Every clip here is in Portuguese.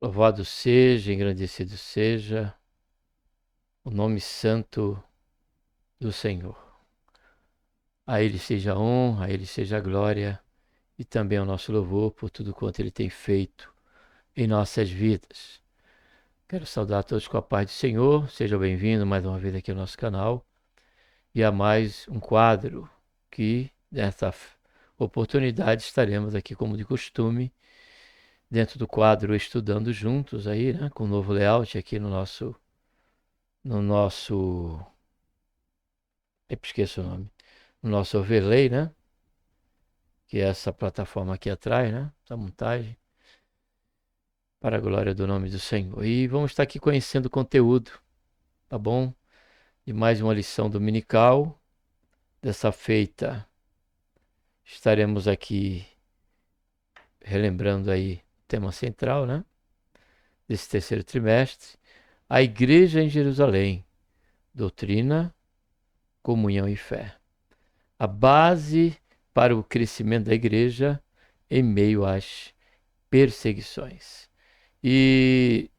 Louvado seja, engrandecido seja o nome santo do Senhor. A Ele seja a honra, a Ele seja a glória e também o nosso louvor por tudo quanto Ele tem feito em nossas vidas. Quero saudar a todos com a paz do Senhor. Seja bem-vindo mais uma vez aqui ao nosso canal e a mais um quadro que, nessa oportunidade, estaremos aqui como de costume, dentro do quadro Estudando Juntos aí, né, com um novo layout aqui no nosso, eu esqueço o nome, no nosso overlay, né? Que é essa plataforma aqui atrás, né? Essa montagem, para a glória do nome do Senhor. E vamos estar aqui conhecendo o conteúdo, tá bom? De mais uma lição dominical. Dessa feita, estaremos aqui relembrando aí o tema central, né? Desse terceiro trimestre. A Igreja em Jerusalém, doutrina, comunhão e fé. A base para o crescimento da igreja em meio às perseguições. E,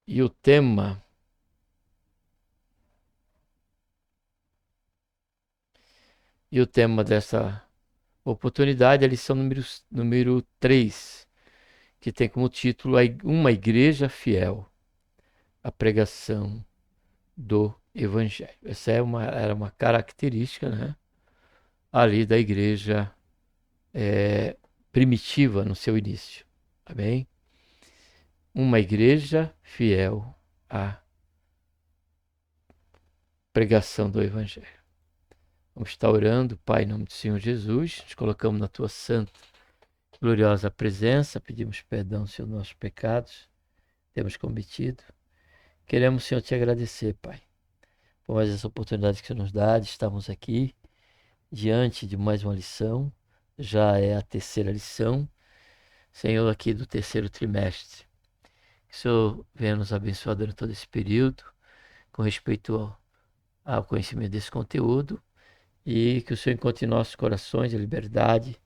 e o tema dessa oportunidade é a lição número 3, que tem como título Uma Igreja Fiel, a pregação do Evangelho. Essa era uma característica, né, ali da igreja primitiva no seu início. Amém? Uma igreja fiel à pregação do Evangelho. Vamos estar orando, Pai, em nome do Senhor Jesus. Nos colocamos na tua santa, gloriosa presença. Pedimos perdão, Senhor, dos nossos pecados. Temos cometido. Queremos, Senhor, te agradecer, Pai, por mais essa oportunidade que você nos dá de estarmos aqui diante de mais uma lição. Já é a terceira lição, Senhor, aqui do terceiro trimestre. Que o Senhor venha nos abençoar durante todo esse período, com respeito ao conhecimento desse conteúdo, e que o Senhor encontre em nossos corações a liberdade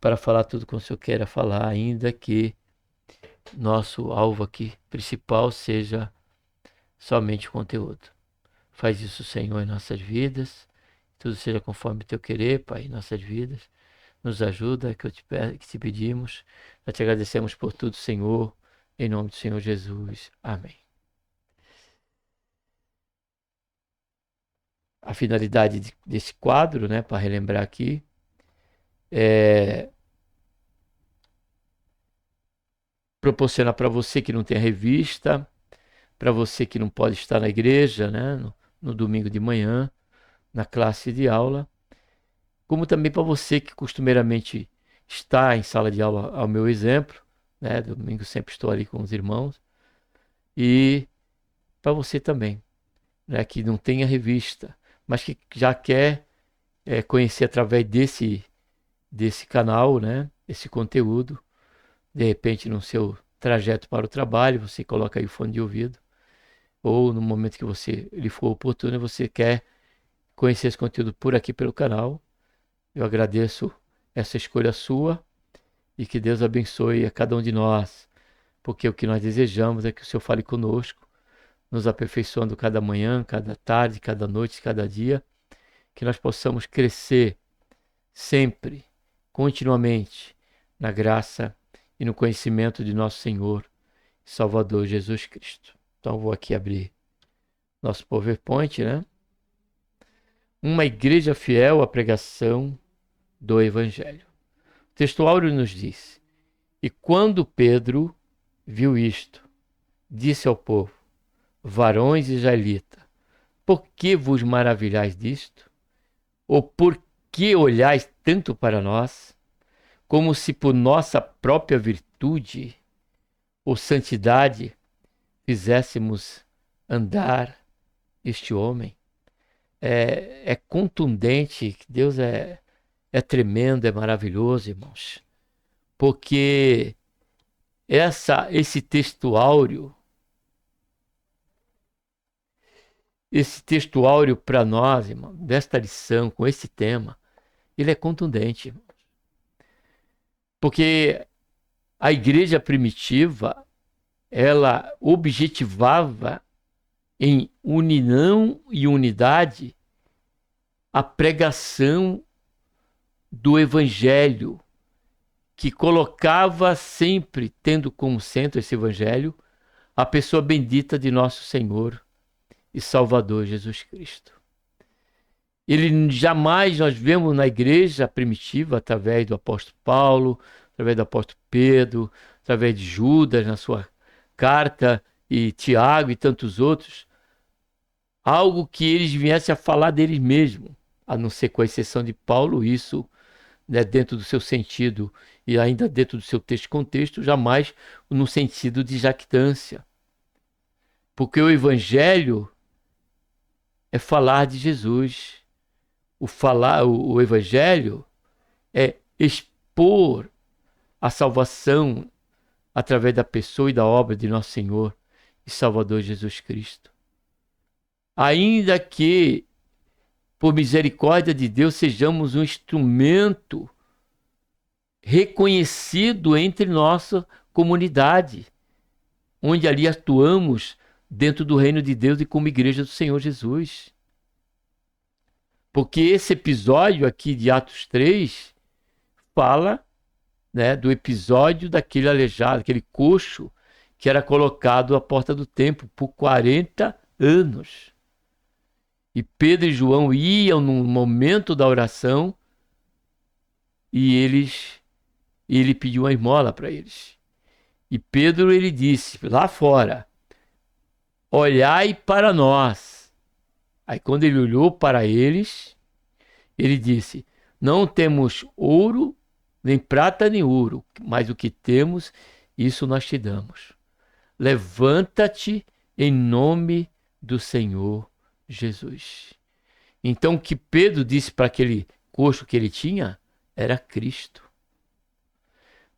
para falar tudo como o Senhor queira falar, ainda que nosso alvo aqui principal seja somente o conteúdo. Faz isso, Senhor, em nossas vidas. Tudo seja conforme o teu querer, Pai, em nossas vidas. Nos ajuda, que te pedimos. Nós te agradecemos por tudo, Senhor, em nome do Senhor Jesus. Amém. A finalidade desse quadro, né, para relembrar aqui, é proporcionar para você que não tem a revista, para você que não pode estar na igreja, né, no domingo de manhã, na classe de aula, como também para você que costumeiramente está em sala de aula, ao meu exemplo, né, domingo sempre estou ali com os irmãos, e para você também, né, que não tem a revista, mas que já quer conhecer através desse canal, né, esse conteúdo, de repente no seu trajeto para o trabalho, você coloca aí o fone de ouvido, ou no momento que ele for oportuno, você quer conhecer esse conteúdo por aqui pelo canal. Eu agradeço essa escolha sua e que Deus abençoe a cada um de nós, porque o que nós desejamos é que o Senhor fale conosco, nos aperfeiçoando cada manhã, cada tarde, cada noite, cada dia, que nós possamos crescer sempre, continuamente, na graça e no conhecimento de nosso Senhor e Salvador Jesus Cristo. Então vou aqui abrir nosso PowerPoint, né? Uma igreja fiel à pregação do Evangelho. O texto áureo nos diz: E quando Pedro viu isto, disse ao povo: Varões israelitas, por que vos maravilhais disto? Ou por que olhais tanto para nós, como se por nossa própria virtude ou santidade fizéssemos andar este homem? É contundente, que Deus é tremendo, é maravilhoso, irmãos, porque esse texto áureo para nós, irmão, desta lição, com esse tema, ele é contundente, irmão. Porque a igreja primitiva, ela objetivava em união e unidade a pregação do evangelho, que colocava sempre, tendo como centro esse evangelho, a pessoa bendita de nosso Senhor e Salvador Jesus Cristo. Ele jamais, nós vemos na igreja primitiva, através do apóstolo Paulo, através do apóstolo Pedro, através de Judas na sua carta, e Tiago e tantos outros, algo que eles viessem a falar deles mesmos, a não ser com a exceção de Paulo, isso, né, dentro do seu sentido e ainda dentro do seu texto contexto, jamais no sentido de jactância. Porque o evangelho é falar de Jesus. O evangelho é expor a salvação através da pessoa e da obra de nosso Senhor e Salvador Jesus Cristo. Ainda que, por misericórdia de Deus, sejamos um instrumento reconhecido entre nossa comunidade, onde ali atuamos dentro do reino de Deus e como igreja do Senhor Jesus. Porque esse episódio aqui de Atos 3 fala, né, do episódio daquele aleijado, aquele coxo que era colocado à porta do templo por 40 anos. E Pedro e João iam no momento da oração e ele pediu uma esmola para eles. E Pedro, ele disse lá fora: olhai para nós. Aí quando ele olhou para eles, ele disse: não temos ouro, nem prata, nem ouro, mas o que temos, isso nós te damos. Levanta-te em nome do Senhor Jesus. Então o que Pedro disse para aquele coxo que ele tinha era Cristo.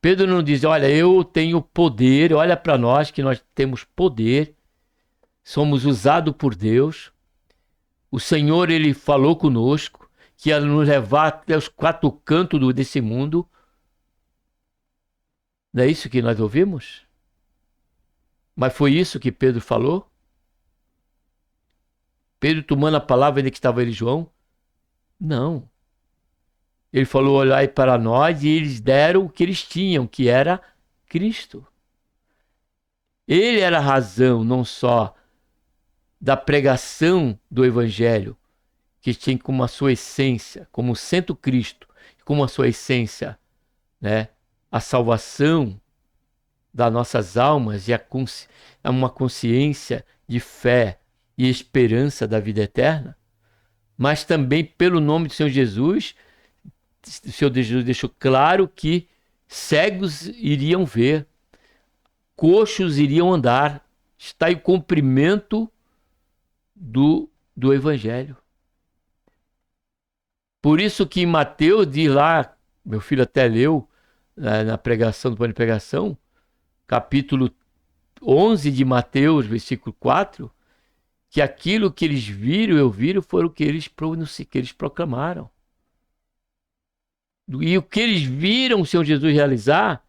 Pedro não diz: olha, eu tenho poder, olha para nós que nós temos poder, somos usados por Deus. O Senhor, ele falou conosco que ia nos levar até os quatro cantos desse mundo. Não é isso que nós ouvimos? Mas foi isso que Pedro falou? Pedro tomando a palavra ainda que estava ele e João? Não. Ele falou: olhai para nós, e eles deram o que eles tinham, que era Cristo. Ele era a razão não só da pregação do evangelho, que tinha como a sua essência, como centro Cristo, como a sua essência, né, a salvação das nossas almas e uma consciência de fé e esperança da vida eterna, mas também pelo nome do Senhor Jesus. O Senhor Jesus deixou claro que cegos iriam ver, coxos iriam andar. Está em cumprimento do evangelho. Por isso que em Mateus diz lá, meu filho até leu na pregação, do plano de pregação, capítulo 11 de Mateus, versículo 4, que aquilo que eles viram e ouviram foram o que eles proclamaram. E o que eles viram o Senhor Jesus realizar,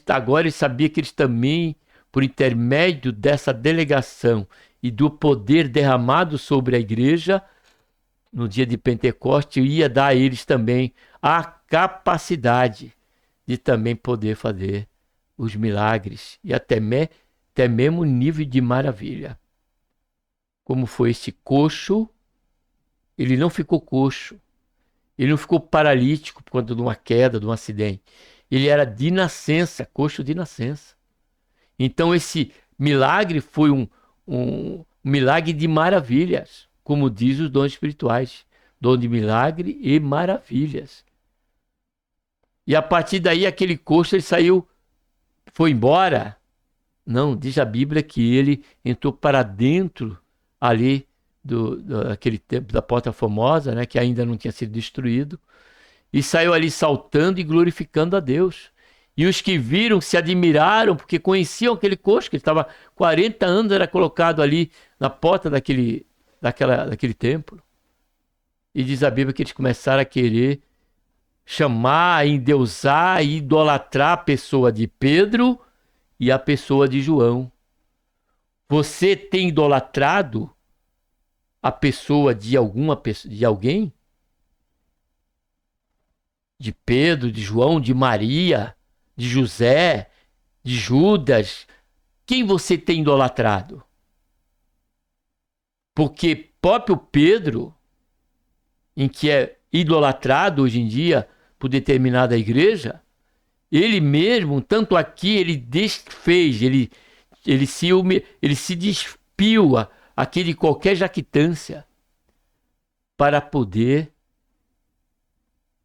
agora ele sabia que eles também, por intermédio dessa delegação e do poder derramado sobre a igreja, no dia de Pentecostes, ia dar a eles também a capacidade de também poder fazer os milagres e até mesmo nível de maravilha. Como foi esse coxo, ele não ficou coxo. Ele não ficou paralítico por conta de uma queda, de um acidente. Ele era de nascença, coxo de nascença. Então esse milagre foi um milagre de maravilhas, como diz os dons espirituais. Dom de milagre e maravilhas. E a partir daí aquele coxo, ele saiu, foi embora. Não, diz a Bíblia que ele entrou para dentro ali daquele tempo da Porta Formosa, né, que ainda não tinha sido destruído, e saiu ali saltando e glorificando a Deus. E os que viram se admiraram, porque conheciam aquele coxo, que ele estava 40 anos, era colocado ali na porta daquele templo. E diz a Bíblia que eles começaram a querer chamar, endeusar e idolatrar a pessoa de Pedro e a pessoa de João. Você tem idolatrado a pessoa de alguém? De Pedro, de João, de Maria, de José, de Judas? Quem você tem idolatrado? Porque próprio Pedro, em que é idolatrado hoje em dia por determinada igreja, ele mesmo, tanto aqui, ele desfez, ele se despiu aqui de qualquer jactância para poder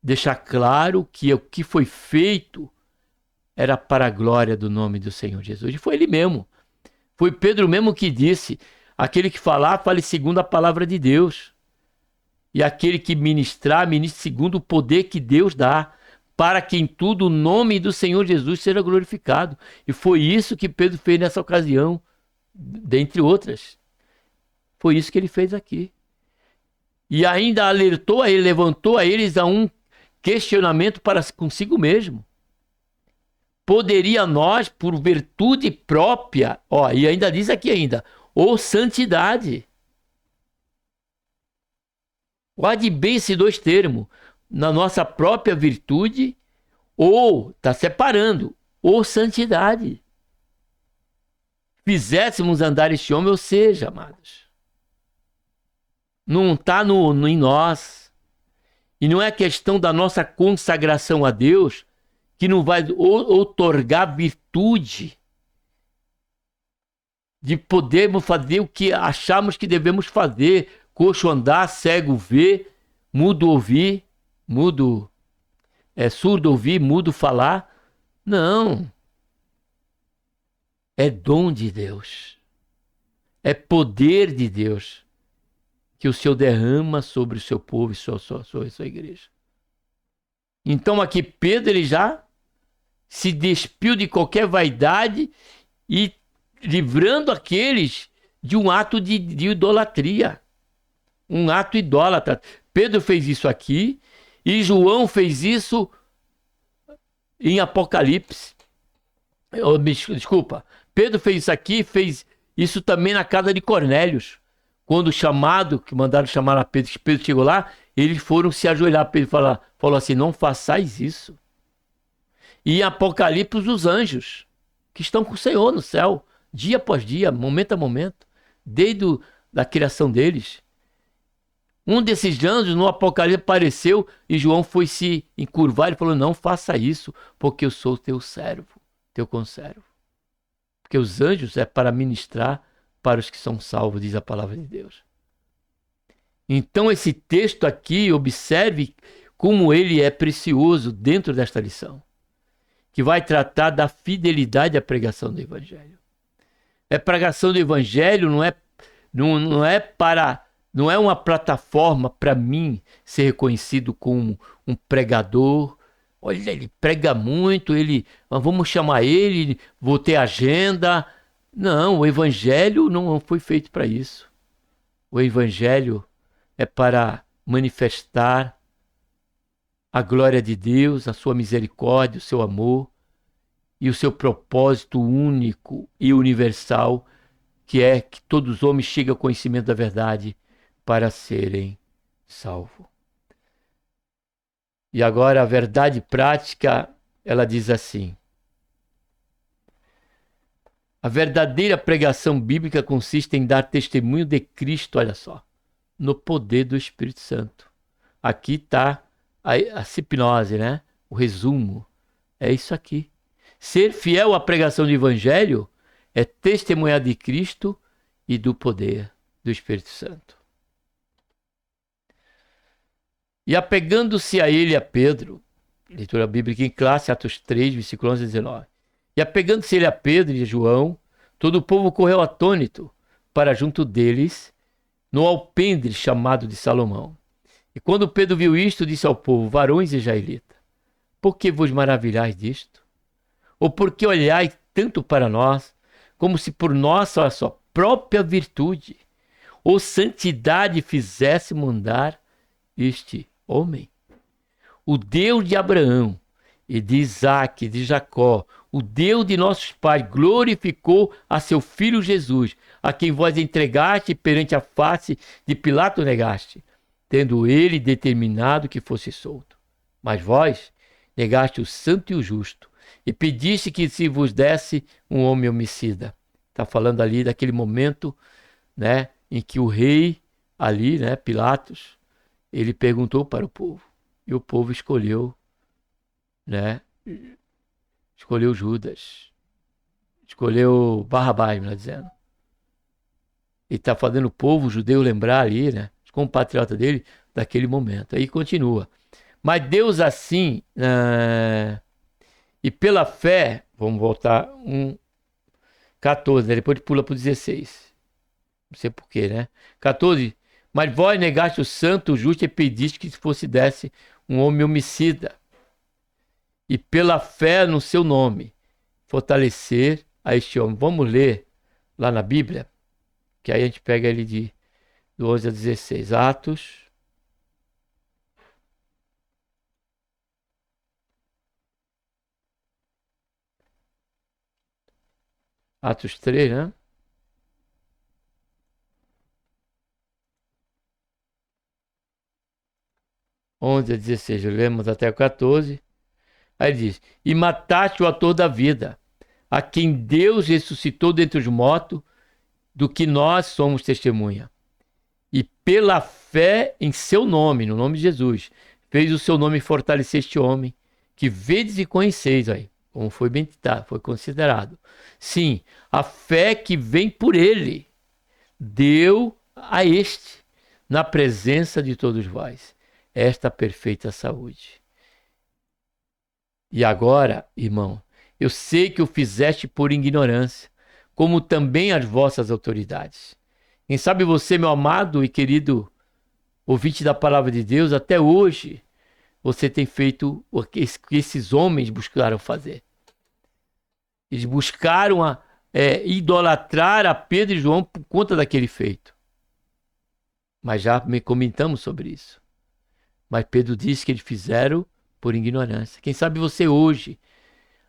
deixar claro que o que foi feito era para a glória do nome do Senhor Jesus. E foi ele mesmo. Foi Pedro mesmo que disse: aquele que falar, fale segundo a palavra de Deus. E aquele que ministrar, ministre segundo o poder que Deus dá, para que em tudo o nome do Senhor Jesus seja glorificado. E foi isso que Pedro fez nessa ocasião, dentre outras. Foi isso que ele fez aqui. E ainda alertou a ele, levantou a eles a um questionamento para consigo mesmo. Poderia nós, por virtude própria, e ainda diz aqui ainda, ou santidade. Guarde bem esses dois termos. Na nossa própria virtude, ou, está separando, ou santidade. Fizéssemos andar este homem, ou seja, amados, não está em nós. E não é questão da nossa consagração a Deus que não vai outorgar virtude de podermos fazer o que achamos que devemos fazer. Coxo andar, cego ver, mudo ouvir, surdo ouvir, mudo falar. Não. É dom de Deus. É poder de Deus que o Senhor derrama sobre o seu povo e sobre a sua igreja. Então aqui Pedro, ele já se despiu de qualquer vaidade e livrando aqueles de um ato de idolatria. Um ato idólatra. Pedro fez isso aqui e João fez isso em Apocalipse. Desculpa. Pedro fez isso aqui, fez isso também na casa de Cornélios. Quando que mandaram chamar a Pedro, que Pedro chegou lá, eles foram se ajoelhar. Pedro falou assim: não façais isso. E em Apocalipse, os anjos, que estão com o Senhor no céu, dia após dia, momento a momento, desde a criação deles. Um desses anjos no Apocalipse apareceu e João foi se encurvar e falou: não faça isso, porque eu sou teu servo, teu conservo. Porque os anjos é para ministrar para os que são salvos, diz a palavra de Deus. Então esse texto aqui, observe como ele é precioso dentro desta lição, que vai tratar da fidelidade à pregação do Evangelho. A pregação do Evangelho não é uma plataforma para mim ser reconhecido como um pregador. Olha, ele prega muito, vamos chamar ele, vou ter agenda. Não, o Evangelho não foi feito para isso. O Evangelho é para manifestar a glória de Deus, a sua misericórdia, o seu amor e o seu propósito único e universal, que é que todos os homens cheguem ao conhecimento da verdade para serem salvos. E agora a verdade prática, ela diz assim: a verdadeira pregação bíblica consiste em dar testemunho de Cristo, olha só, no poder do Espírito Santo. Aqui está a hipnose, né? O resumo. É isso aqui. Ser fiel à pregação do Evangelho é testemunhar de Cristo e do poder do Espírito Santo. E apegando-se a ele, a Pedro, leitura bíblica em classe, Atos 3, versículo 11 a 19. E apegando-se ele a Pedro e a João, todo o povo correu atônito para junto deles, no alpendre chamado de Salomão. E quando Pedro viu isto, disse ao povo: varões israelitas, por que vos maravilhais disto? Ou por que olhais tanto para nós, como se por nossa, olha só, própria virtude ou santidade fizéssemos andar este homem? o Deus de Abraão e de Isaque, de Jacó, o Deus de nossos pais, glorificou a seu filho Jesus, a quem vós entregaste perante a face de Pilato negaste, tendo ele determinado que fosse solto. Mas vós negaste o santo e o justo, e pediste que se vos desse um homem homicida. Está falando ali daquele momento, né, em que o rei ali, né, Pilatos, ele perguntou para o povo, e o povo escolheu, né, escolheu Judas, escolheu Barrabás, melhor dizendo. E está fazendo o povo judeu lembrar ali, né, os compatriotas dele, daquele momento. Aí continua. Mas Deus assim, e pela fé, vamos voltar 14, né, depois pula para o 16. Não sei porquê, né? 14. Mas vós negaste o santo, o justo, e pediste que fosse desse um homem homicida. E pela fé no seu nome, fortalecer a este homem. Vamos ler lá na Bíblia, que aí a gente pega ele do 11 a 16. Atos. Atos 3, né? (11 a 16), lemos até o 14. Aí ele diz: e mataste o autor da vida, a quem Deus ressuscitou dentre os mortos, do que nós somos testemunha. E pela fé em seu nome, no nome de Jesus, fez o seu nome fortalecer este homem, que vedes e conheceis aí, como foi bem dito, foi considerado. Sim, a fé que vem por ele, deu a este, na presença de todos vós, esta perfeita saúde. E agora, irmão, eu sei que o fizeste por ignorância, como também as vossas autoridades. Quem sabe você, meu amado e querido ouvinte da palavra de Deus, até hoje você tem feito o que esses homens buscaram fazer. Eles buscaram idolatrar a Pedro e João por conta daquele feito. Mas já comentamos sobre isso. Mas Pedro disse que eles fizeram por ignorância. Quem sabe você hoje,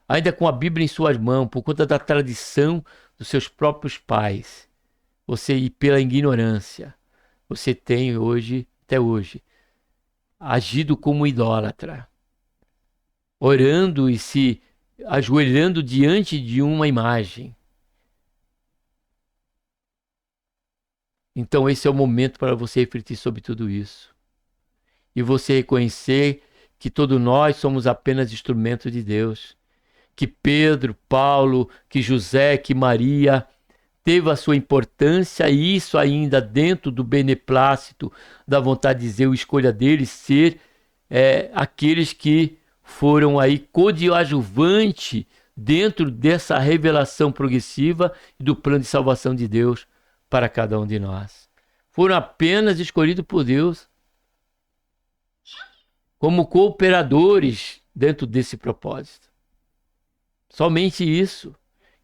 ainda com a Bíblia em suas mãos, por conta da tradição dos seus próprios pais, você e pela ignorância, você tem hoje, até hoje, agido como idólatra, orando e se ajoelhando diante de uma imagem. Então esse é o momento para você refletir sobre tudo isso. E você reconhecer que todos nós somos apenas instrumentos de Deus. Que Pedro, Paulo, que José, que Maria teve a sua importância, e isso ainda dentro do beneplácito, da vontade de Deus, escolha deles ser aqueles que foram aí coadjuvante dentro dessa revelação progressiva e do plano de salvação de Deus para cada um de nós. Foram apenas escolhidos por Deus como cooperadores dentro desse propósito. Somente isso.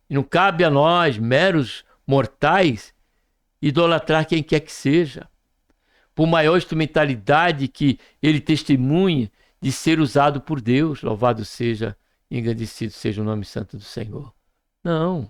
E não cabe a nós, meros mortais, idolatrar quem quer que seja. Por maior instrumentalidade que ele testemunhe de ser usado por Deus, louvado seja, engrandecido seja o nome santo do Senhor. Não.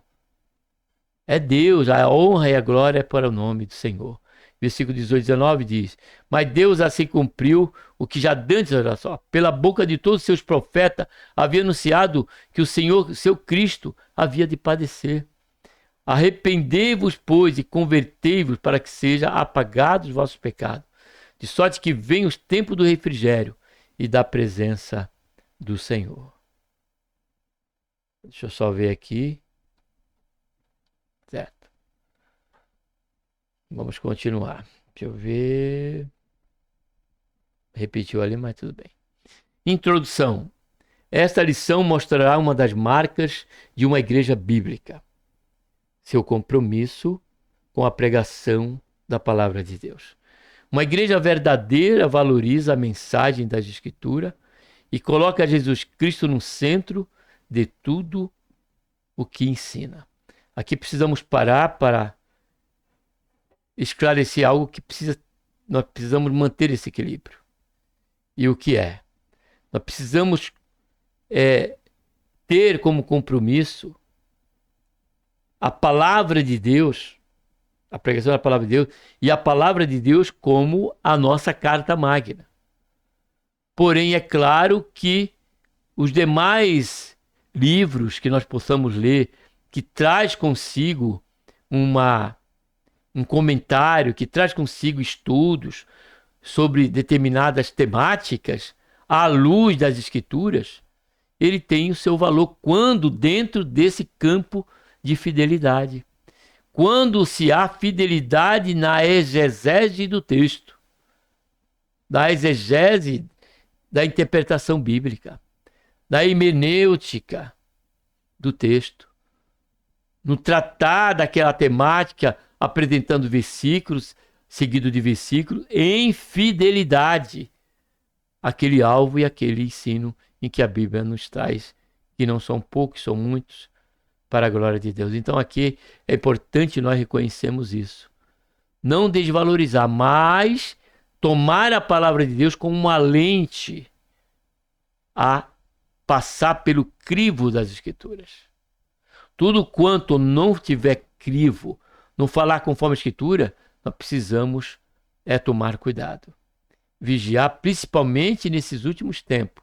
É Deus, a honra e a glória é para o nome do Senhor. Versículo 18 e 19 diz: mas Deus assim cumpriu o que já dantes, olha só, pela boca de todos os seus profetas, havia anunciado que o Senhor, seu Cristo, havia de padecer. Arrependei-vos, pois, e convertei-vos para que seja apagados os vossos pecados, de sorte que venham os tempos do refrigério e da presença do Senhor. Deixa eu só ver aqui. Certo. Vamos continuar. Deixa eu ver. Repetiu ali, mas tudo bem. Introdução. Esta lição mostrará uma das marcas de uma igreja bíblica: seu compromisso com a pregação da palavra de Deus. Uma igreja verdadeira valoriza a mensagem das Escrituras e coloca Jesus Cristo no centro de tudo o que ensina. Aqui precisamos parar para esclarecer algo que nós precisamos manter esse equilíbrio. E o que é? Nós precisamos ter como compromisso a palavra de Deus, a pregação da palavra de Deus, e a palavra de Deus como a nossa carta magna. Porém, é claro que os demais livros que nós possamos ler, que traz consigo um comentário, que traz consigo estudos sobre determinadas temáticas, à luz das Escrituras, ele tem o seu valor quando dentro desse campo de fidelidade. Quando se há fidelidade na exegese do texto, na exegese da interpretação bíblica, na hermenêutica do texto, no tratar daquela temática, apresentando versículos, seguido de versículos, em fidelidade àquele alvo e àquele ensino em que a Bíblia nos traz, que não são poucos, são muitos, para a glória de Deus. Então aqui é importante nós reconhecermos isso. Não desvalorizar, mas tomar a palavra de Deus como uma lente a passar pelo crivo das Escrituras. Tudo quanto não tiver crivo, não falar conforme a Escritura, nós precisamos tomar cuidado. Vigiar, principalmente nesses últimos tempos,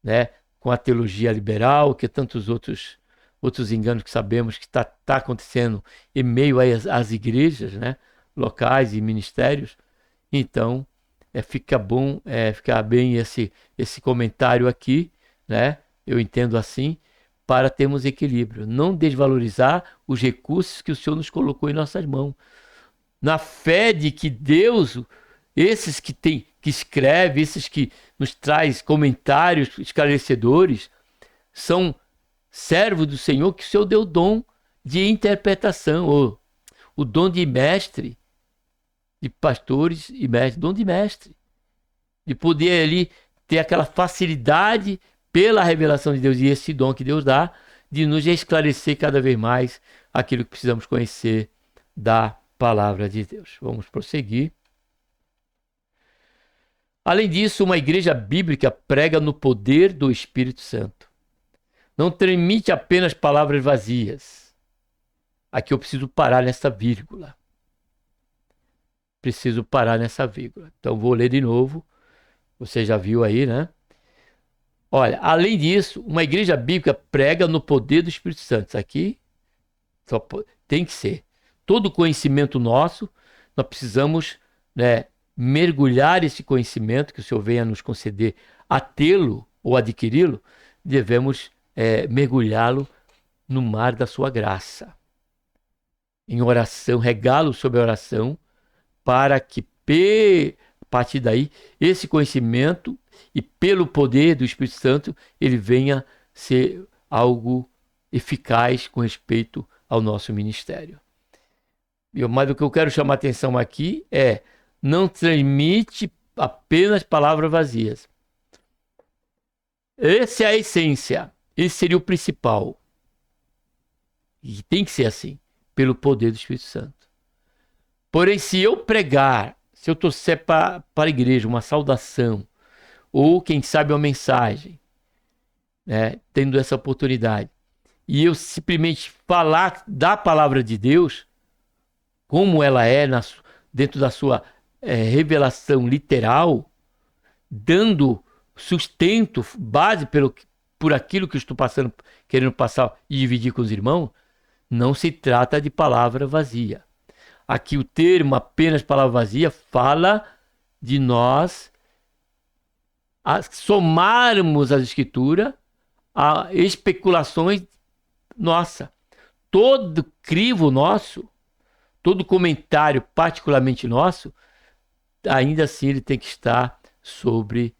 né? Com a teologia liberal, que tantos outros enganos que sabemos que está acontecendo em meio às igrejas, né? Locais e ministérios. Então, fica bem esse comentário aqui, né? Eu entendo assim, para termos equilíbrio. Não desvalorizar os recursos que o Senhor nos colocou em nossas mãos. Na fé de que Deus, esses que escreve, esses que nos traz comentários esclarecedores, são servos do Senhor, que o Senhor deu o dom de interpretação, ou o dom de mestre, de pastores e mestres, dom de mestre, de poder ali ter aquela facilidade pela revelação de Deus, e esse dom que Deus dá, de nos esclarecer cada vez mais aquilo que precisamos conhecer da palavra de Deus. Vamos prosseguir. Além disso, uma igreja bíblica prega no poder do Espírito Santo. Não transmite apenas palavras vazias. Aqui eu preciso parar nessa vírgula. Então vou ler de novo. Você já viu aí, né? Olha, além disso, uma igreja bíblica prega no poder do Espírito Santo. Isso aqui tem que ser. Todo conhecimento nosso, nós precisamos, né, mergulhar esse conhecimento que o Senhor venha nos conceder a tê-lo ou adquiri-lo, devemos mergulhá-lo no mar da sua graça. Em oração, regá-lo sobre a oração, para que, a partir daí, esse conhecimento e pelo poder do Espírito Santo, ele venha ser algo eficaz com respeito ao nosso ministério. Mas o que eu quero chamar a atenção aqui é: não transmite apenas palavras vazias. Essa é a essência. Esse seria o principal. E tem que ser assim, pelo poder do Espírito Santo. Porém, se eu pregar, se eu trouxer para a igreja uma saudação, ou quem sabe uma mensagem, né, tendo essa oportunidade, e eu simplesmente falar da palavra de Deus, como ela é dentro da sua revelação literal, dando sustento, base por aquilo que eu estou querendo passar e dividir com os irmãos, não se trata de palavra vazia. Aqui o termo apenas palavra vazia fala de nós somarmos as escrituras a especulações nossa. Todo crivo nosso, todo comentário particularmente nosso, ainda assim ele tem que estar sobre,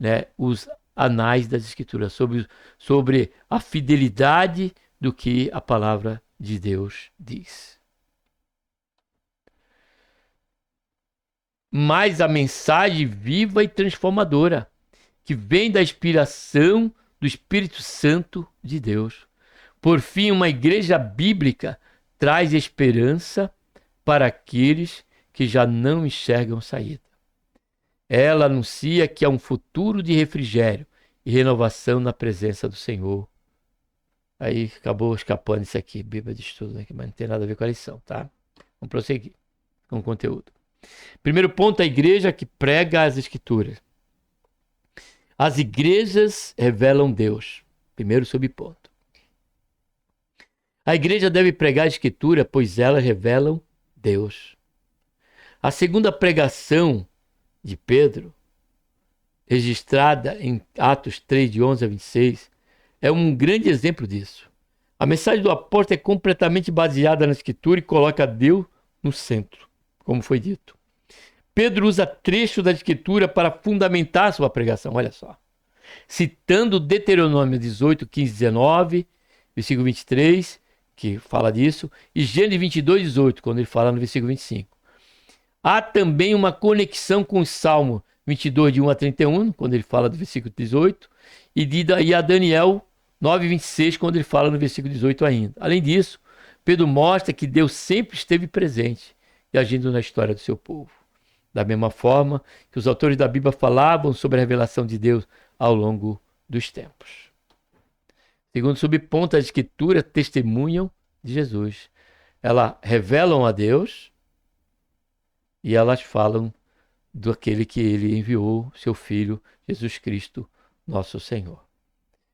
né, os anais das Escrituras, sobre a fidelidade do que a palavra de Deus diz. Mas a mensagem viva e transformadora, que vem da inspiração do Espírito Santo de Deus. Por fim, uma igreja bíblica traz esperança para aqueles que já não enxergam saída. Ela anuncia que há um futuro de refrigério e renovação na presença do Senhor. Aí acabou escapando isso aqui, Bíblia de estudo, aqui, mas não tem nada a ver com a lição, tá? Vamos prosseguir com o conteúdo. Primeiro ponto, a igreja que prega as escrituras. As igrejas revelam Deus. Primeiro subponto. A igreja deve pregar a escritura, pois elas revelam Deus. A segunda pregação de Pedro, registrada em Atos 3, de 11 a 26, é um grande exemplo disso. A mensagem do apóstolo é completamente baseada na escritura e coloca Deus no centro, como foi dito. Pedro usa trechos da escritura para fundamentar sua pregação, olha só. Citando Deuteronômio 18, 15, 19, versículo 23, que fala disso, e Gênesis 22, 18, quando ele fala no versículo 25. Há também uma conexão com o Salmo 22, de 1 a 31, quando ele fala do versículo 18, e a Daniel 9, 26, quando ele fala no versículo 18 ainda. Além disso, Pedro mostra que Deus sempre esteve presente e agindo na história do seu povo. Da mesma forma que os autores da Bíblia falavam sobre a revelação de Deus ao longo dos tempos. Segundo subponto, as escrituras testemunham de Jesus. Elas revelam a Deus e elas falam daquele que ele enviou, seu Filho, Jesus Cristo, nosso Senhor.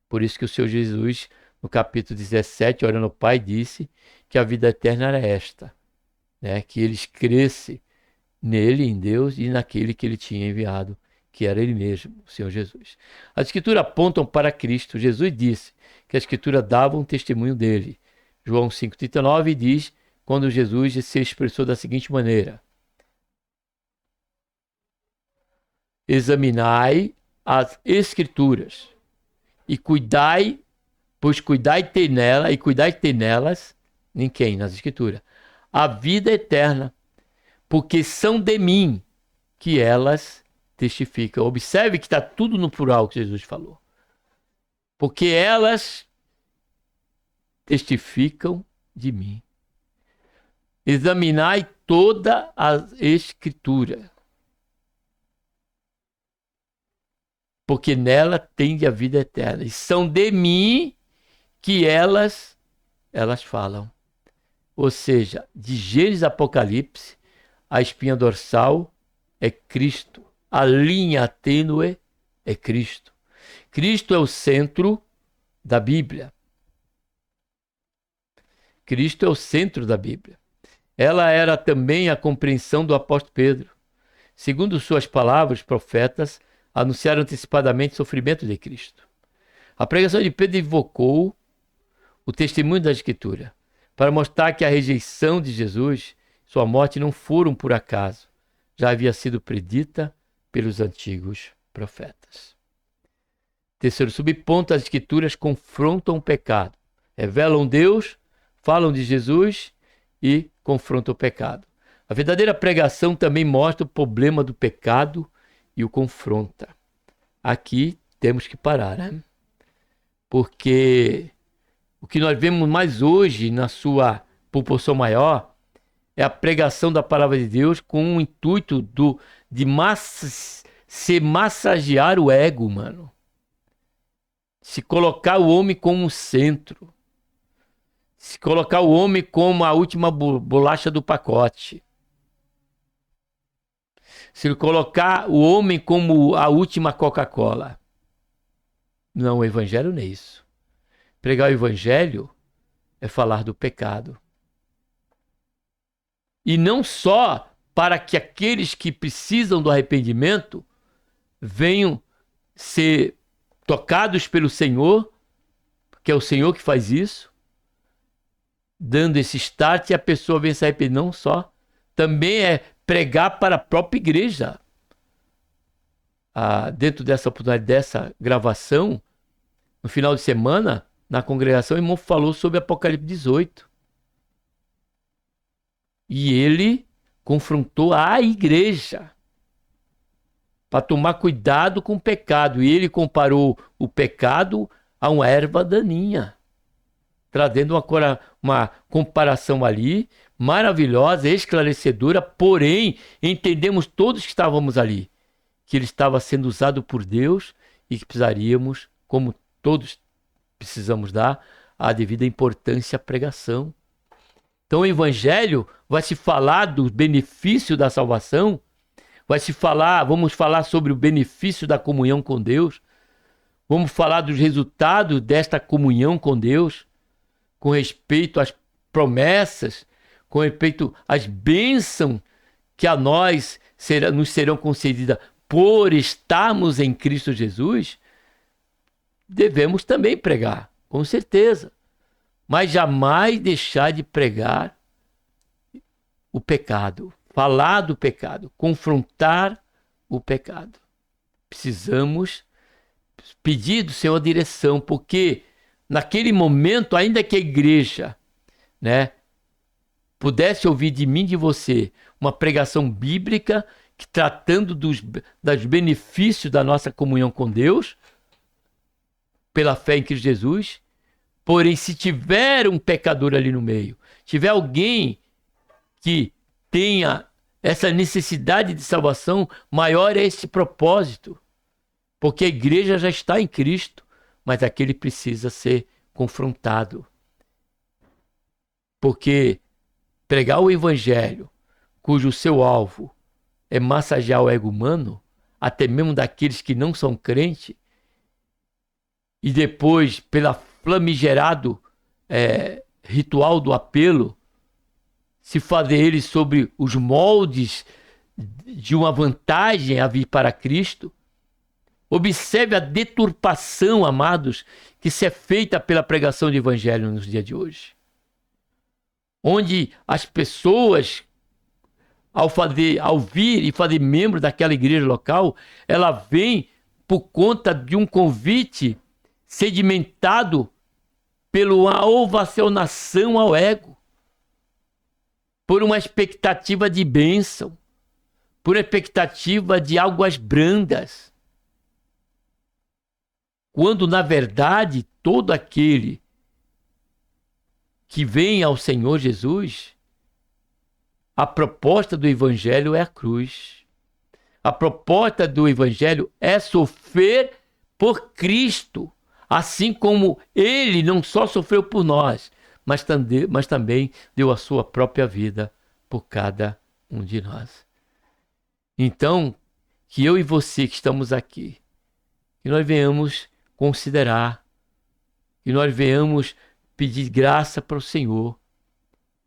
Por isso que o Senhor Jesus, no capítulo 17, orando ao Pai, disse que a vida eterna era esta, né? Que eles crescem nele, em Deus, e naquele que ele tinha enviado, que era ele mesmo, o Senhor Jesus. As escrituras apontam para Cristo. Jesus disse que a escritura dava um testemunho dele. João 5,39 diz, quando Jesus se expressou da seguinte maneira: examinai as escrituras e cuidai ter nelas, em quem? Nas escrituras, a vida eterna, porque são de mim que elas testificam. Observe que está tudo no plural que Jesus falou. Porque elas testificam de mim. Examinai toda a escritura, porque nela tem a vida eterna. E são de mim que elas falam. Ou seja, de Gênesis a Apocalipse, a espinha dorsal é Cristo. A linha tênue é Cristo. Cristo é o centro da Bíblia. Cristo é o centro da Bíblia. Ela era também a compreensão do apóstolo Pedro. Segundo suas palavras, os profetas anunciaram antecipadamente o sofrimento de Cristo. A pregação de Pedro invocou o testemunho da Escritura para mostrar que a rejeição de Jesus, sua morte, não foram por acaso. Já havia sido predita pelos antigos profetas. Terceiro subponto, as Escrituras confrontam o pecado. Revelam Deus, falam de Jesus e confrontam o pecado. A verdadeira pregação também mostra o problema do pecado e o confronta. Aqui temos que parar, né? Porque o que nós vemos mais hoje, na sua proporção maior, é a pregação da palavra de Deus com o intuito de se massagear o ego, mano. Se colocar o homem como centro. Se colocar o homem como a última bolacha do pacote. Se colocar o homem como a última Coca-Cola. Não, o evangelho não é isso. Pregar o evangelho é falar do pecado. E não só para que aqueles que precisam do arrependimento venham ser tocados pelo Senhor, que é o Senhor que faz isso, dando esse start e a pessoa vem se arrepender. Não só. Também é pregar para a própria igreja. Dentro dessa oportunidade, dessa gravação, no final de semana, na congregação, o irmão falou sobre Apocalipse 18. E ele confrontou a igreja para tomar cuidado com o pecado. E ele comparou o pecado a uma erva daninha, trazendo uma comparação ali maravilhosa, esclarecedora, porém, entendemos todos que estávamos ali, que ele estava sendo usado por Deus e que precisaríamos, como todos precisamos dar, a devida importância à pregação. Então o evangelho vai se falar do benefício da salvação, vamos falar sobre o benefício da comunhão com Deus, vamos falar dos resultados desta comunhão com Deus, com respeito às promessas, com respeito às bênçãos que a nós nos serão concedidas por estarmos em Cristo Jesus. Devemos também pregar, com certeza, mas jamais deixar de pregar o pecado, falar do pecado, confrontar o pecado. Precisamos pedir do Senhor a direção, porque naquele momento, ainda que a igreja, pudesse ouvir de mim, de você, uma pregação bíblica que tratando dos benefícios da nossa comunhão com Deus, pela fé em Cristo Jesus, porém, se tiver um pecador ali no meio, tiver alguém que tenha essa necessidade de salvação, maior é esse propósito, porque a igreja já está em Cristo, mas aquele precisa ser confrontado. Porque pregar o evangelho, cujo seu alvo é massagear o ego humano, até mesmo daqueles que não são crentes, e depois, pela famigerado ritual do apelo, se fazer eles sobre os moldes de uma vantagem a vir para Cristo. Observe a deturpação, amados, que se é feita pela pregação do evangelho nos dias de hoje. Onde as pessoas, ao vir e fazer membro daquela igreja local, ela vem por conta de um convite sedimentado pela ovacionação ao ego, por uma expectativa de bênção, por uma expectativa de águas brandas. Quando, na verdade, todo aquele que vem ao Senhor Jesus, a proposta do Evangelho é a cruz. A proposta do Evangelho é sofrer por Cristo, assim como Ele não só sofreu por nós, mas também deu a sua própria vida por cada um de nós. Então, que eu e você que estamos aqui, que nós venhamos considerar, que nós venhamos pedir graça para o Senhor.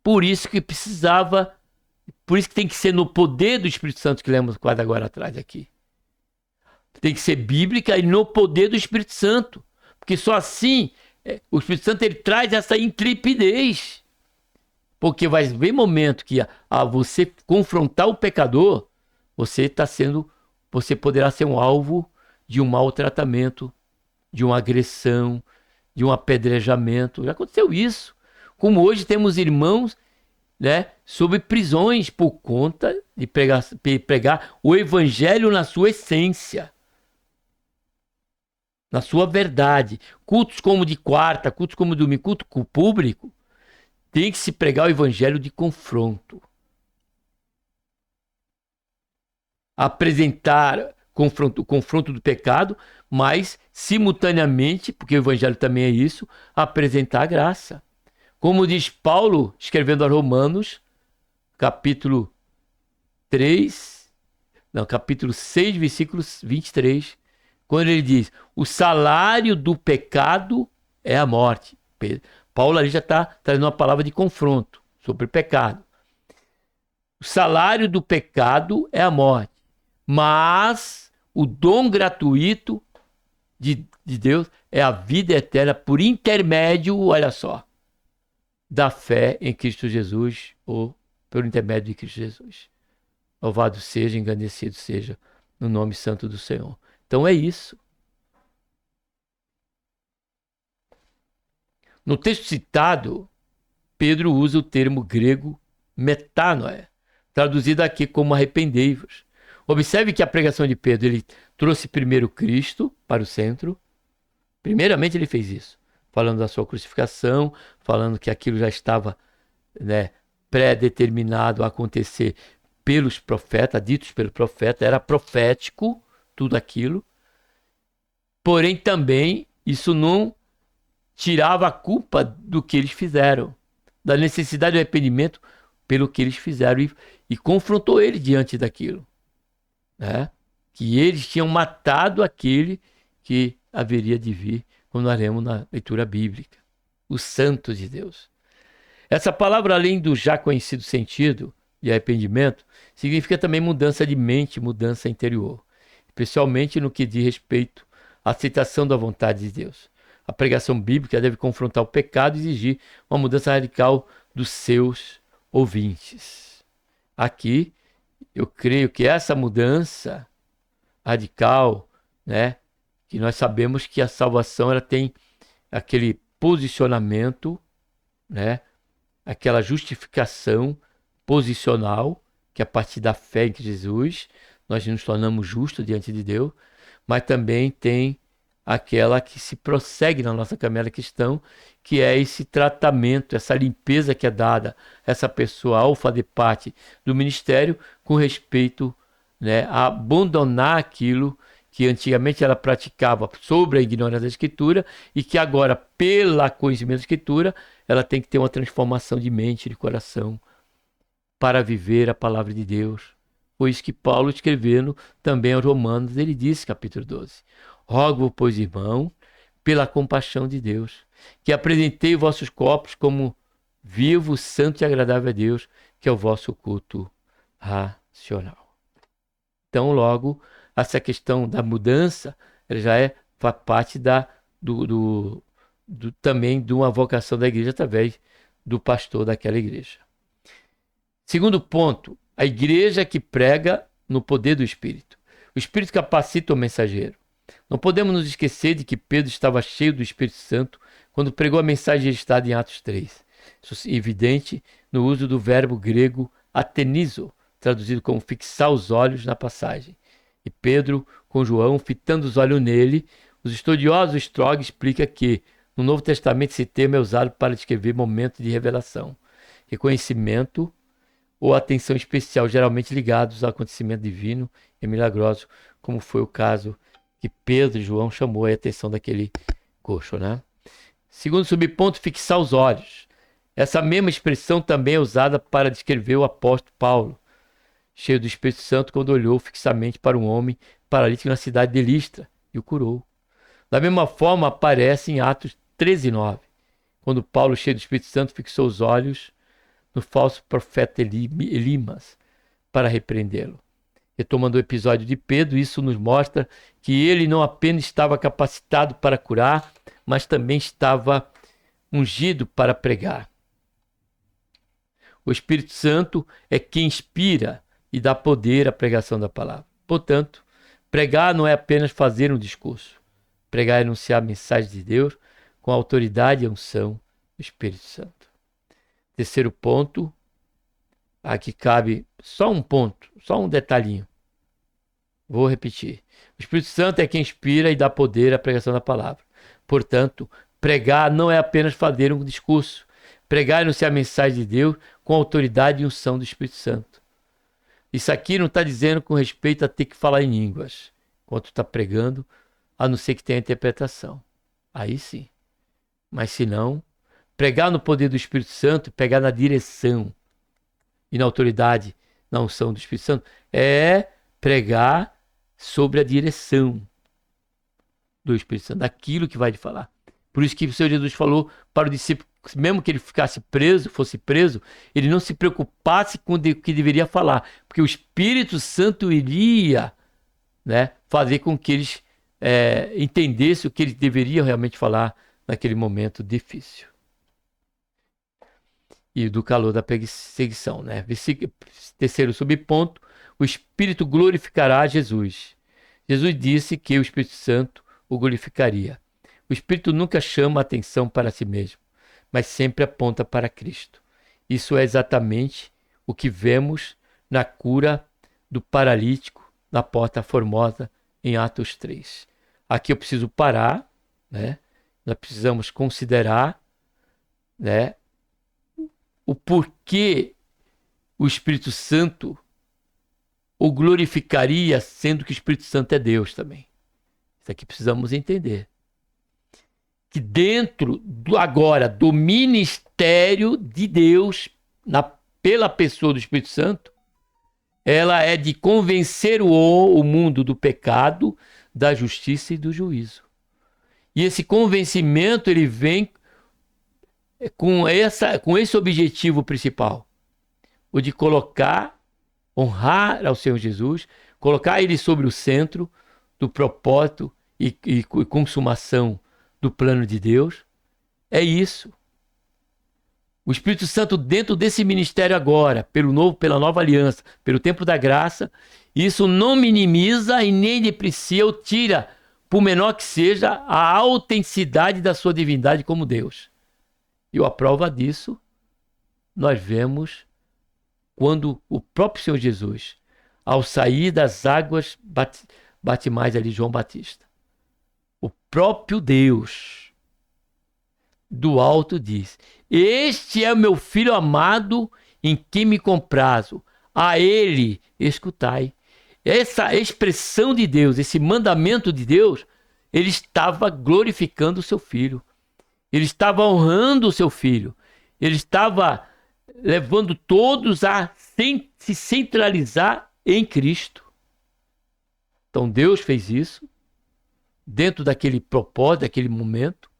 Por isso que tem que ser no poder do Espírito Santo, que lemos quase agora atrás aqui. Tem que ser bíblica e no poder do Espírito Santo. Porque só assim, o Espírito Santo ele traz essa intrepidez. Porque vai haver momento que a você confrontar o pecador, você poderá ser um alvo de um maltratamento, de uma agressão, de um apedrejamento. Já aconteceu isso. Como hoje temos irmãos, sob prisões por conta de pregar o evangelho na sua essência, na sua verdade. Cultos como de quarta, cultos como de domingo, culto público, tem que se pregar o evangelho de confronto. Apresentar o confronto do pecado, mas simultaneamente, porque o evangelho também é isso, apresentar a graça. Como diz Paulo, escrevendo a Romanos, capítulo 6, versículo 23, quando ele diz, o salário do pecado é a morte. Paulo ali já está trazendo uma palavra de confronto sobre o pecado. O salário do pecado é a morte, mas o dom gratuito de Deus é a vida eterna por intermédio, olha só, da fé em Cristo Jesus, ou pelo intermédio de Cristo Jesus. Louvado seja, engrandecido seja no nome santo do Senhor. Então é isso. No texto citado, Pedro usa o termo grego metanoia, traduzido aqui como arrependei-vos. Observe que a pregação de Pedro, ele trouxe primeiro Cristo para o centro. Primeiramente ele fez isso, falando da sua crucificação, falando que aquilo já estava pré-determinado a acontecer pelos profetas, ditos pelo profeta, era profético, tudo aquilo, porém também isso não tirava a culpa do que eles fizeram, da necessidade do arrependimento pelo que eles fizeram, e confrontou ele diante daquilo, né? Que eles tinham matado aquele que haveria de vir, como nós lemos na leitura bíblica, o Santo de Deus. Essa palavra, além do já conhecido sentido de arrependimento, significa também mudança de mente, mudança interior, especialmente no que diz respeito à aceitação da vontade de Deus. A pregação bíblica deve confrontar o pecado e exigir uma mudança radical dos seus ouvintes. Aqui, eu creio que essa mudança radical, né, que nós sabemos que a salvação ela tem aquele posicionamento, né, aquela justificação posicional, que é a partir da fé em Jesus nós nos tornamos justos diante de Deus, mas também tem aquela que se prossegue na nossa caminhada cristã, que é esse tratamento, essa limpeza que é dada a essa pessoa ao fazer parte do ministério, com respeito, né, a abandonar aquilo que antigamente ela praticava sobre a ignorância da Escritura e que agora, pelo conhecimento da Escritura, ela tem que ter uma transformação de mente, de coração, para viver a palavra de Deus. Foi isso que Paulo, escrevendo também aos Romanos, ele disse, capítulo 12. Rogo, pois, irmão, pela compaixão de Deus, que apresentei vossos corpos como vivo, santo e agradável a Deus, que é o vosso culto racional. Então, logo, essa questão da mudança, ela já faz parte também de uma vocação da igreja através do pastor daquela igreja. Segundo ponto, a igreja que prega no poder do Espírito. O Espírito capacita o mensageiro. Não podemos nos esquecer de que Pedro estava cheio do Espírito Santo quando pregou a mensagem registrada em Atos 3. Isso é evidente no uso do verbo grego atenizo, traduzido como fixar os olhos na passagem. E Pedro, com João, fitando os olhos nele, os estudiosos Strog explica que no Novo Testamento esse termo é usado para descrever momentos de revelação, reconhecimento ou atenção especial, geralmente ligados ao acontecimento divino e milagroso, como foi o caso que Pedro e João chamou a atenção daquele coxo, né? Segundo subponto, fixar os olhos. Essa mesma expressão também é usada para descrever o apóstolo Paulo, cheio do Espírito Santo, quando olhou fixamente para um homem paralítico na cidade de Listra e o curou. Da mesma forma, aparece em Atos 13:9, quando Paulo, cheio do Espírito Santo, fixou os olhos no falso profeta Elimas para repreendê-lo. Retomando o episódio de Pedro, isso nos mostra que ele não apenas estava capacitado para curar, mas também estava ungido para pregar. O Espírito Santo é quem inspira e dá poder à pregação da palavra. Portanto, pregar não é apenas fazer um discurso. Pregar é anunciar a mensagem de Deus com a autoridade e a unção do Espírito Santo. Terceiro ponto, aqui cabe só um ponto, só um detalhinho. Vou repetir. O Espírito Santo é quem inspira e dá poder à pregação da palavra. Portanto, pregar não é apenas fazer um discurso. Pregar é anunciar a mensagem de Deus com a autoridade e unção do Espírito Santo. Isso aqui não está dizendo com respeito a ter que falar em línguas enquanto está pregando, a não ser que tenha interpretação. Aí sim. Mas se não, pregar no poder do Espírito Santo, pegar na direção e na autoridade, na unção do Espírito Santo, é pregar sobre a direção do Espírito Santo, daquilo que vai lhe falar. Por isso que o Senhor Jesus falou para o discípulo, mesmo que ele fosse preso, ele não se preocupasse com o que deveria falar, porque o Espírito Santo iria, né, fazer com que eles entendessem o que eles deveriam realmente falar naquele momento difícil. E do calor da perseguição, né? Terceiro subponto, o Espírito glorificará a Jesus. Jesus disse que o Espírito Santo o glorificaria. O Espírito nunca chama a atenção para si mesmo, mas sempre aponta para Cristo. Isso é exatamente o que vemos na cura do paralítico na Porta Formosa, em Atos 3. Aqui eu preciso parar, né? Nós precisamos considerar, né, o porquê o Espírito Santo ou glorificaria, sendo que o Espírito Santo é Deus também? Isso aqui precisamos entender. Que dentro agora do ministério de Deus, pela pessoa do Espírito Santo, ela é de convencer o mundo do pecado, da justiça e do juízo. E esse convencimento, ele vem com esse objetivo principal, o de honrar ao Senhor Jesus, colocar ele sobre o centro do propósito e consumação do plano de Deus. É isso. O Espírito Santo dentro desse ministério agora, pela nova aliança, pelo tempo da graça, isso não minimiza e nem deprecia ou tira, por menor que seja, a autenticidade da sua divindade como Deus. E a prova disso nós vemos quando o próprio Senhor Jesus, ao sair das águas batimais ali, João Batista, o próprio Deus do alto diz: este é o meu filho amado em quem me comprazo, a ele escutai. Essa expressão de Deus, esse mandamento de Deus, ele estava glorificando o seu filho, ele estava honrando o seu filho, ele estava levando todos a se centralizar em Cristo. Então Deus fez isso dentro daquele propósito, daquele momento,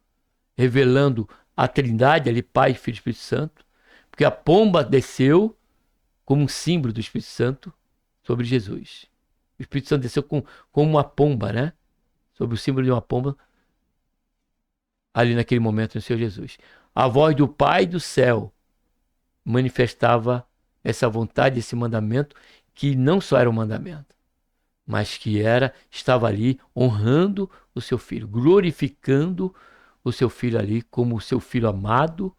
revelando a Trindade ali, Pai, Filho e Espírito Santo, porque a pomba desceu como um símbolo do Espírito Santo sobre Jesus. O Espírito Santo desceu como uma pomba, né? Sobre o símbolo de uma pomba ali naquele momento no Senhor Jesus. A voz do Pai do céu manifestava essa vontade, esse mandamento, que não só era um mandamento, mas que estava ali honrando o seu filho, glorificando o seu filho ali como o seu filho amado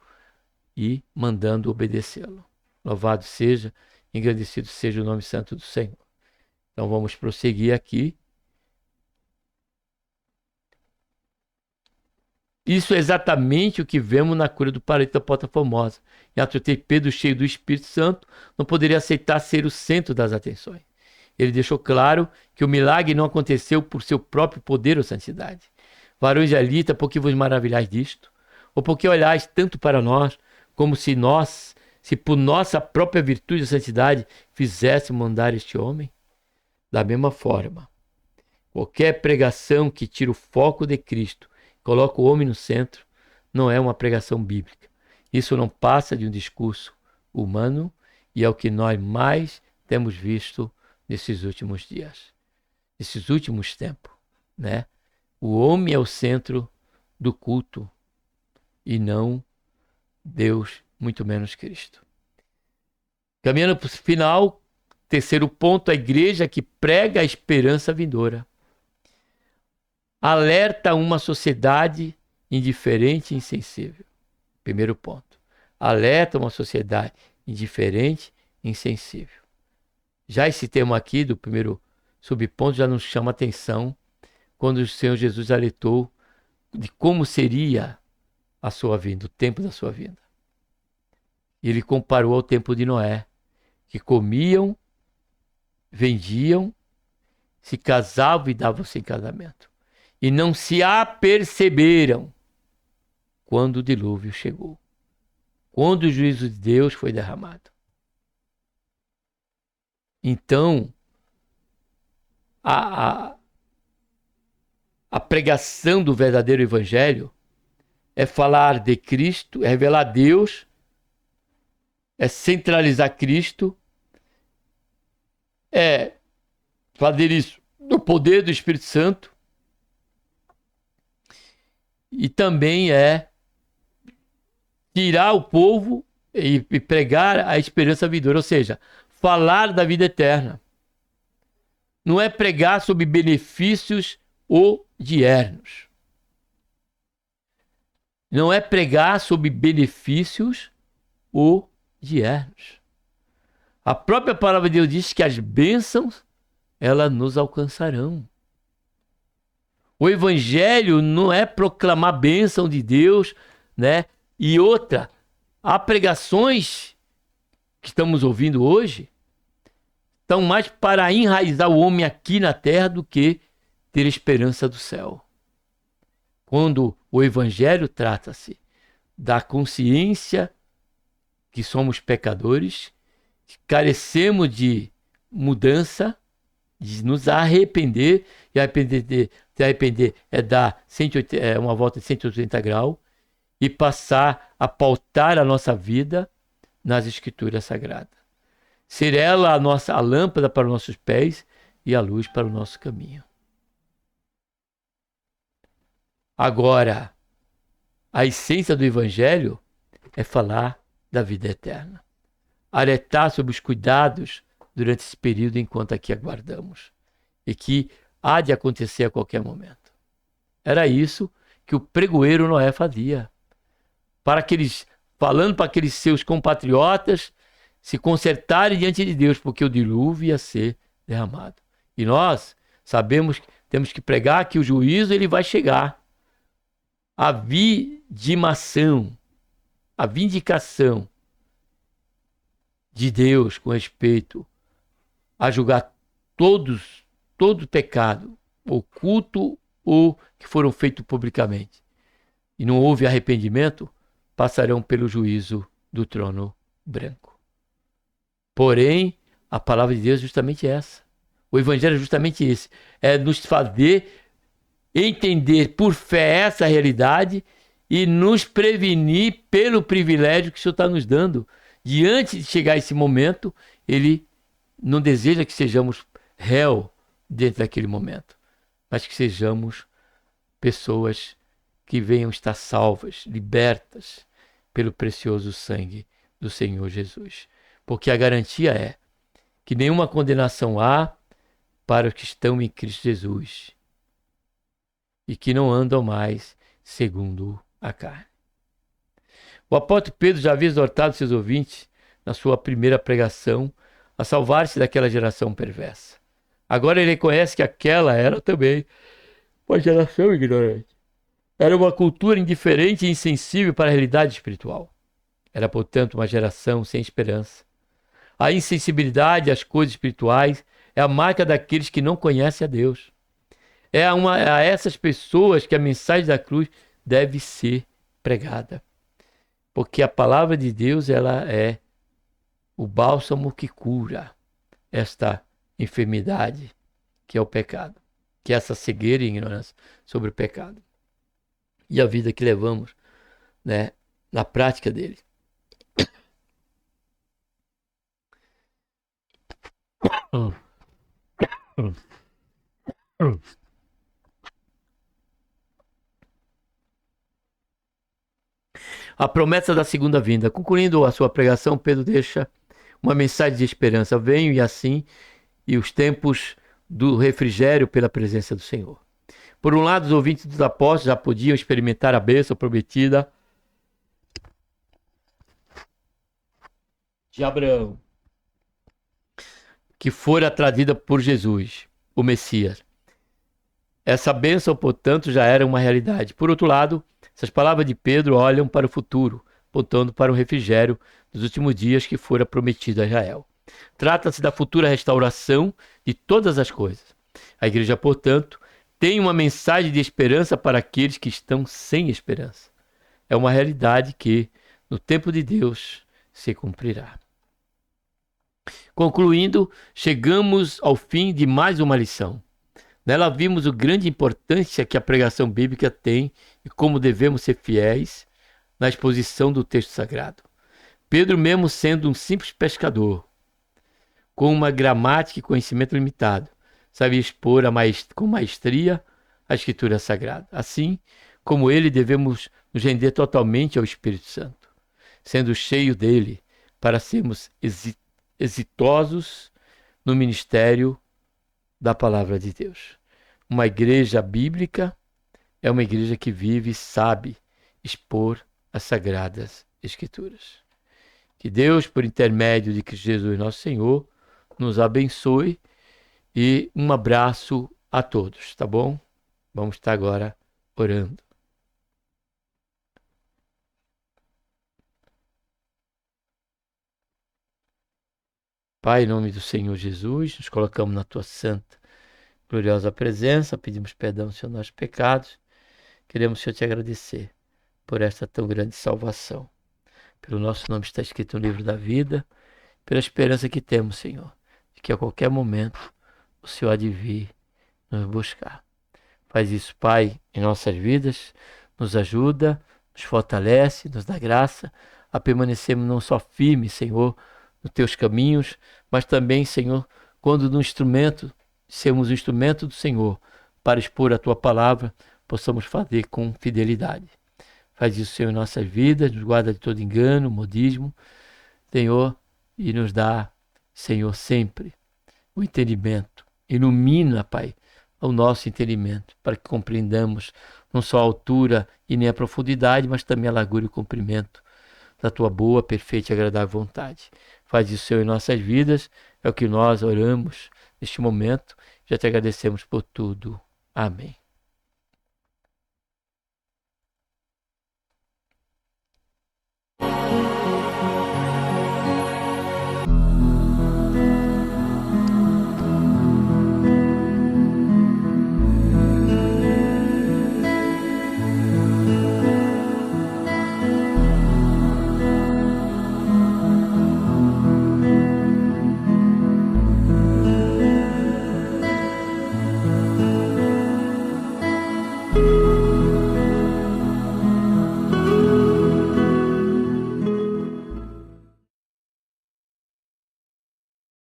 e mandando obedecê-lo. Louvado seja, engrandecido seja o nome santo do Senhor. Então vamos prosseguir aqui. Isso é exatamente o que vemos na cura do paralítico da Porta Formosa. Em Atos 3, Pedro, cheio do Espírito Santo, não poderia aceitar ser o centro das atenções. Ele deixou claro que o milagre não aconteceu por seu próprio poder ou santidade. Varões israelitas, por que vos maravilhais disto? Ou porque olhais tanto para nós, como se por nossa própria virtude e santidade, fizéssemos andar este homem? Da mesma forma, qualquer pregação que tira o foco de Cristo, coloca o homem no centro, não é uma pregação bíblica. Isso não passa de um discurso humano e é o que nós mais temos visto nesses últimos dias, nesses últimos tempos, né? O homem é o centro do culto e não Deus, muito menos Cristo. Caminhando para o final, terceiro ponto, a igreja que prega a esperança vindoura. Alerta uma sociedade indiferente e insensível. Primeiro ponto. Alerta uma sociedade indiferente e insensível. Já esse tema aqui do primeiro subponto já nos chama atenção quando o Senhor Jesus alertou de como seria a sua vinda, o tempo da sua vinda. Ele comparou ao tempo de Noé, que comiam, vendiam, se casavam e davam-se em casamento. E não se aperceberam quando o dilúvio chegou, quando o juízo de Deus foi derramado. Então, a pregação do verdadeiro evangelho é falar de Cristo, é revelar Deus, é centralizar Cristo, é fazer isso no poder do Espírito Santo e também é tirar o povo e pregar a esperança vindoura, ou seja, falar da vida eterna. Não é pregar sobre benefícios odiernos. Não é pregar sobre benefícios odiernos. A própria palavra de Deus diz que as bênçãos, elas nos alcançarão. O evangelho não é proclamar a bênção de Deus, né? E outra, há pregações que estamos ouvindo hoje, estão mais para enraizar o homem aqui na terra do que ter esperança do céu. Quando o evangelho trata-se da consciência que somos pecadores, que carecemos de mudança, de nos arrepender, e se arrepender é dar uma volta de 180 graus e passar a pautar a nossa vida nas Escrituras Sagradas. Ser ela a lâmpada para os nossos pés e a luz para o nosso caminho. Agora, a essência do Evangelho é falar da vida eterna. Alertar sobre os cuidados durante esse período enquanto aqui aguardamos. E que há de acontecer a qualquer momento. Era isso que o pregoeiro Noé fazia. Falando para aqueles seus compatriotas se consertarem diante de Deus, porque o dilúvio ia ser derramado. E nós sabemos que temos que pregar que o juízo ele vai chegar. A vidimação, a vindicação de Deus com respeito a julgar todo pecado, oculto ou que foram feitos publicamente, e não houve arrependimento, passarão pelo juízo do trono branco. Porém, a palavra de Deus é justamente essa. O evangelho é justamente esse. É nos fazer entender por fé essa realidade e nos prevenir pelo privilégio que o Senhor está nos dando. Diante de chegar esse momento, Ele não deseja que sejamos réu dentro daquele momento, mas que sejamos pessoas que venham estar salvas, libertas pelo precioso sangue do Senhor Jesus. Porque a garantia é que nenhuma condenação há para os que estão em Cristo Jesus e que não andam mais segundo a carne. O apóstolo Pedro já havia exortado seus ouvintes na sua primeira pregação a salvar-se daquela geração perversa. Agora ele reconhece que aquela era também uma geração ignorante. Era uma cultura indiferente e insensível para a realidade espiritual. Era, portanto, uma geração sem esperança. A insensibilidade às coisas espirituais é a marca daqueles que não conhecem a Deus. É a essas pessoas que a mensagem da cruz deve ser pregada. Porque a palavra de Deus ela é o bálsamo que cura esta enfermidade que é o pecado, que é essa cegueira e ignorância sobre o pecado e a vida que levamos, né, na prática dele. A promessa da segunda vinda. Concluindo a sua pregação, Pedro deixa uma mensagem de esperança. Venho e assim, e os tempos do refrigério pela presença do Senhor. Por um lado, os ouvintes dos apóstolos já podiam experimentar a bênção prometida de Abraão, que fora trazida por Jesus, o Messias. Essa bênção, portanto, já era uma realidade. Por outro lado, essas palavras de Pedro olham para o futuro, apontando para o refrigério dos últimos dias que fora prometido a Israel. Trata-se da futura restauração de todas as coisas. A igreja, portanto, tem uma mensagem de esperança para aqueles que estão sem esperança. É uma realidade que, no tempo de Deus, se cumprirá. Concluindo, chegamos ao fim de mais uma lição. Nela vimos a grande importância que a pregação bíblica tem e como devemos ser fiéis na exposição do texto sagrado. Pedro, mesmo sendo um simples pescador, com uma gramática e conhecimento limitado, sabia expor com maestria a Escritura Sagrada. Assim como ele, devemos nos render totalmente ao Espírito Santo, sendo cheio dele para sermos exitosos no ministério da Palavra de Deus. Uma igreja bíblica é uma igreja que vive e sabe expor as Sagradas Escrituras. Que Deus, por intermédio de Cristo Jesus, nosso Senhor, nos abençoe e um abraço a todos, tá bom? Vamos estar agora orando. Pai, em nome do Senhor Jesus, nos colocamos na tua santa, gloriosa presença, pedimos perdão, Senhor, nossos pecados. Queremos, Senhor, te agradecer por esta tão grande salvação. Pelo nosso nome está escrito no livro da vida, pela esperança que temos, Senhor, de que a qualquer momento o Senhor há de vir nos buscar. Faz isso, Pai, em nossas vidas, nos ajuda, nos fortalece, nos dá graça a permanecermos não só firmes, Senhor, nos teus caminhos, mas também, Senhor, quando no instrumento, sermos o instrumento do Senhor para expor a tua palavra, possamos fazer com fidelidade. Faz isso, Senhor, em nossas vidas, nos guarda de todo engano, modismo, Senhor, e nos dá, Senhor, sempre o entendimento. Ilumina, Pai, o nosso entendimento, para que compreendamos não só a altura e nem a profundidade, mas também a largura e o comprimento da tua boa, perfeita e agradável vontade. Faz isso, Senhor, em nossas vidas, é o que nós oramos neste momento. Já te agradecemos por tudo. Amém.